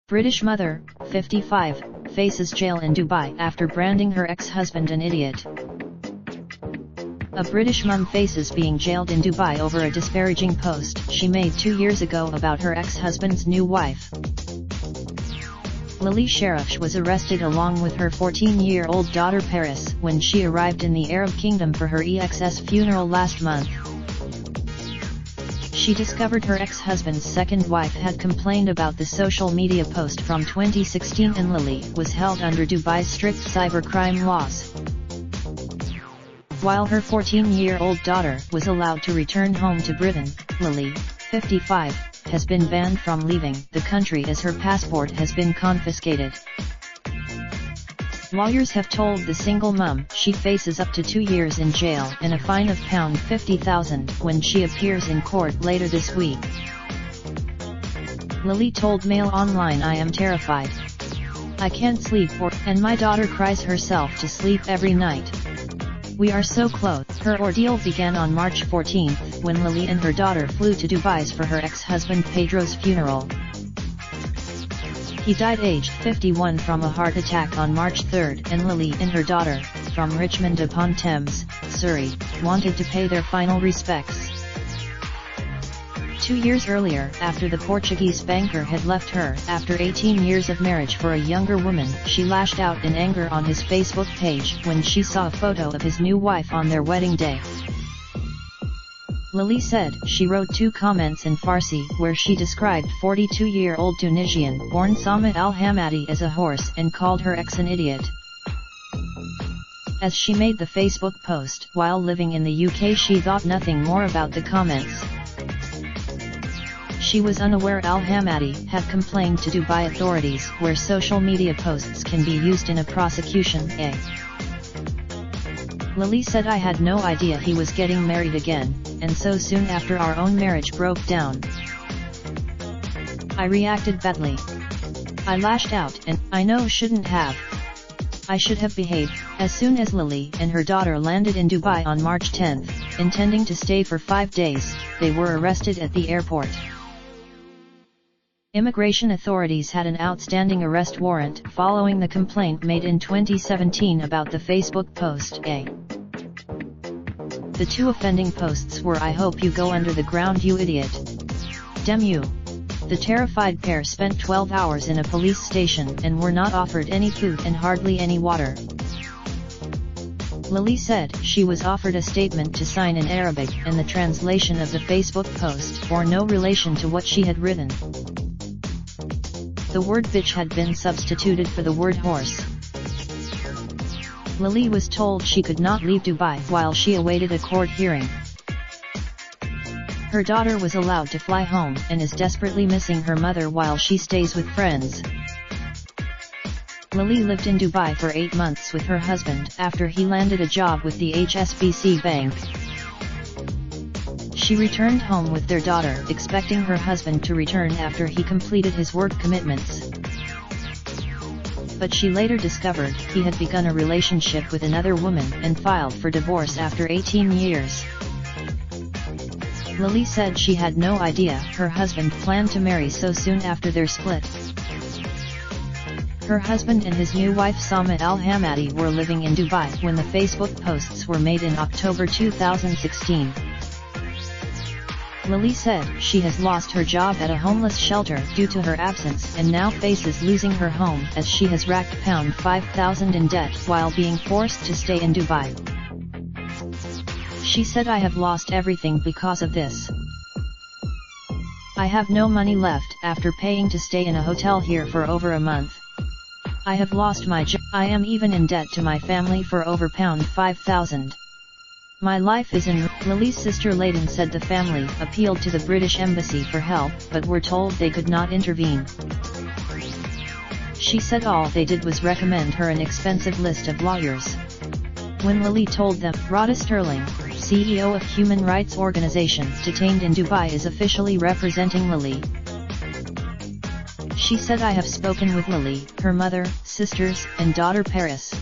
British mother, 55, faces jail in Dubai after branding her ex-husband an idiot. A British mum faces being jailed in Dubai over a disparaging post she made 2 years ago about her ex-husband's new wife. Lily Sharif was arrested along with her 14-year-old daughter Paris when she arrived in the Arab Kingdom for her EX's funeral last month. She discovered her ex-husband's second wife had complained about the social media post from 2016 and Lily was held under Dubai's strict cybercrime laws. While her 14-year-old daughter was allowed to return home to Britain, Lily, 55, has been banned from leaving the country as her passport has been confiscated. Lawyers have told the single mum she faces up to 2 years in jail and a fine of £50,000 when she appears in court later this week. Lily told Mail Online, "I am terrified. I can't sleep and my daughter cries herself to sleep every night. We are so close." Her ordeal began on March 14 when Lily and her daughter flew to Dubai for her ex-husband Pedro's funeral. He died aged 51 from a heart attack on March 3 and Lily and her daughter, from Richmond upon Thames, Surrey, wanted to pay their final respects. 2 years earlier, after the Portuguese banker had left her after 18 years of marriage for a younger woman, she lashed out in anger on his Facebook page when she saw a photo of his new wife on their wedding day. Lily said she wrote 2 comments in Farsi where she described 42-year-old Tunisian-born Sama Al-Hamadi as a horse and called her ex an idiot. As she made the Facebook post while living in the UK, she thought nothing more about the comments. She was unaware Al-Hamadi had complained to Dubai authorities where social media posts can be used in a prosecution. Lily said, "I had no idea he was getting married again, and so soon after our own marriage broke down. I reacted badly. I lashed out and I know shouldn't have. I should have behaved." As soon as Lily and her daughter landed in Dubai on March 10, intending to stay for 5 days, they were arrested at the airport. Immigration authorities had an outstanding arrest warrant following the complaint made in 2017 about the Facebook post. The 2 offending posts were, "I hope you go under the ground, you idiot. Damn you." The terrified pair spent 12 hours in a police station and were not offered any food and hardly any water. Lily said she was offered a statement to sign in Arabic and the translation of the Facebook post bore no relation to what she had written. The word bitch had been substituted for the word horse. Lily was told she could not leave Dubai while she awaited a court hearing. Her daughter was allowed to fly home and is desperately missing her mother while she stays with friends. Lily lived in Dubai for 8 months with her husband after he landed a job with the HSBC Bank. She returned home with their daughter, expecting her husband to return after he completed his work commitments. But she later discovered he had begun a relationship with another woman and filed for divorce after 18 years. Lily said she had no idea her husband planned to marry so soon after their split. Her husband and his new wife Sama Al-Hamadi were living in Dubai when the Facebook posts were made in October 2016. Lily said she has lost her job at a homeless shelter due to her absence and now faces losing her home as she has racked £5,000 in debt while being forced to stay in Dubai. She said, "I have lost everything because of this. I have no money left after paying to stay in a hotel here for over a month. I have lost my job. I am even in debt to my family for over £5,000. My life is in." Lily's sister Layden said the family appealed to the British Embassy for help but were told they could not intervene. She said all they did was recommend her an expensive list of lawyers. When Lily told them, Rhoda Sterling, CEO of human rights organization detained in Dubai, is officially representing Lily. She said, "I have spoken with Lily, her mother, sisters, and daughter Paris.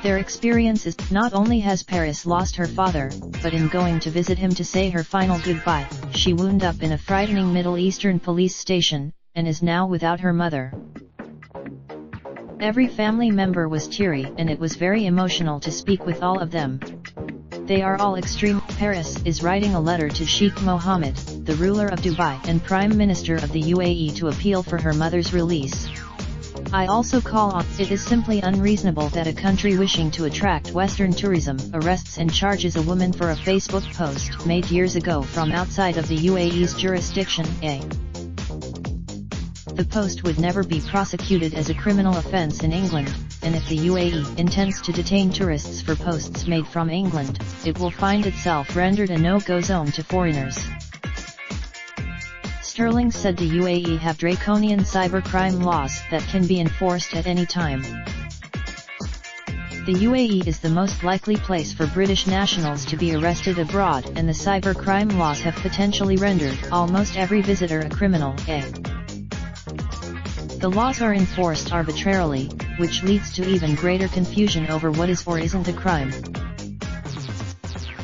Their experience is, not only has Paris lost her father, but in going to visit him to say her final goodbye, she wound up in a frightening Middle Eastern police station, and is now without her mother. Every family member was teary, and it was very emotional to speak with all of them. They are all extreme. Paris is writing a letter to Sheikh Mohammed, the ruler of Dubai and Prime Minister of the UAE, to appeal for her mother's release. I also call on, it is simply unreasonable that a country wishing to attract Western tourism arrests and charges a woman for a Facebook post made years ago from outside of the UAE's jurisdiction. The post would never be prosecuted as a criminal offence in England, and if the UAE intends to detain tourists for posts made from England, it will find itself rendered a no-go zone to foreigners. Sterling said the UAE have draconian cybercrime laws that can be enforced at any time. The UAE is the most likely place for British nationals to be arrested abroad, and the cybercrime laws have potentially rendered almost every visitor a criminal. The laws are enforced arbitrarily, which leads to even greater confusion over what is or isn't a crime.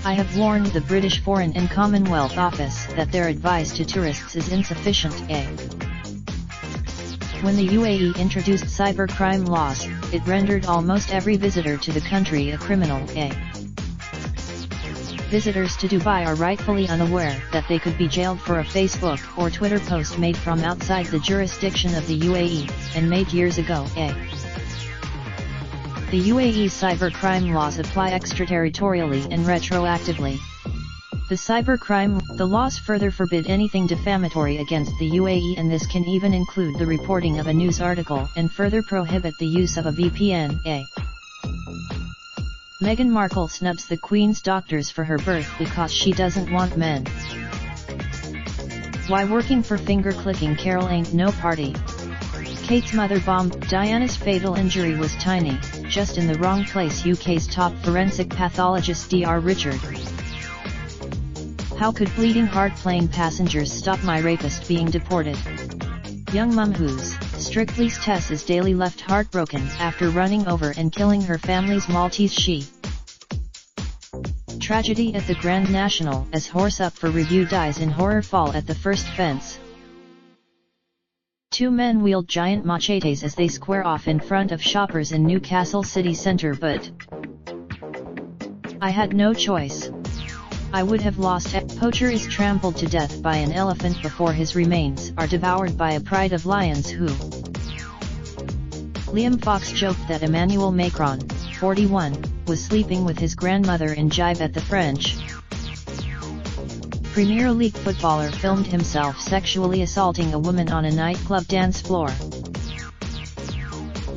I have warned the British Foreign and Commonwealth Office that their advice to tourists is insufficient. When the UAE introduced cybercrime laws, it rendered almost every visitor to the country a criminal. Visitors to Dubai are rightfully unaware that they could be jailed for a Facebook or Twitter post made from outside the jurisdiction of the UAE, and made years ago. The UAE cybercrime laws apply extraterritorially and retroactively. The laws further forbid anything defamatory against the UAE, and this can even include the reporting of a news article, and further prohibit the use of a VPN. Meghan Markle snubs the Queen's doctors for her birth because she doesn't want men. Why working for finger-clicking Carol ain't no party. Kate's mother bombed. Diana's fatal injury was tiny, just in the wrong place. UK's top forensic pathologist Dr. Richard. How could bleeding heart plane passengers stop my rapist being deported? Young mum whose Strictly's Tess is daily left heartbroken after running over and killing her family's Maltese she. Tragedy at the Grand National as horse up for review dies in horror fall at the first fence. Two men wield giant machetes as they square off in front of shoppers in Newcastle city centre, but I had no choice. I would have lost. Poacher is trampled to death by an elephant before his remains are devoured by a pride of lions who. Liam Fox joked that Emmanuel Macron, 41, was sleeping with his grandmother in Jive at the French. Premier League footballer filmed himself sexually assaulting a woman on a nightclub dance floor.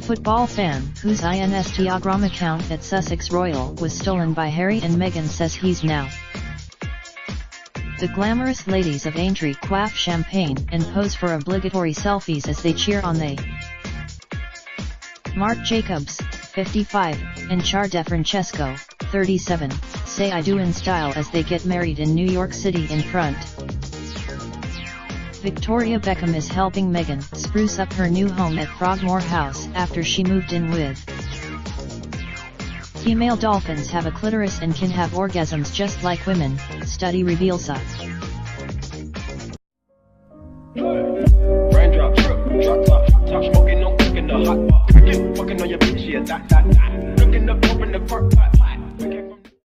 Football fan whose Instagram account at Sussex Royal was stolen by Harry and Meghan says he's now. The glamorous ladies of Aintree quaff champagne and pose for obligatory selfies as they cheer on the Marc Jacobs, 55, and Char DeFrancesco, 37, say I do in style as they get married in New York City in front. Victoria Beckham is helping Meghan spruce up her new home at Frogmore House after she moved in with. Female dolphins have a clitoris and can have orgasms just like women, study reveals. Raindrop, drop top smoking, no cooking the hot bar. Fucking on your bitch, yeah, that. Looking up, open the park.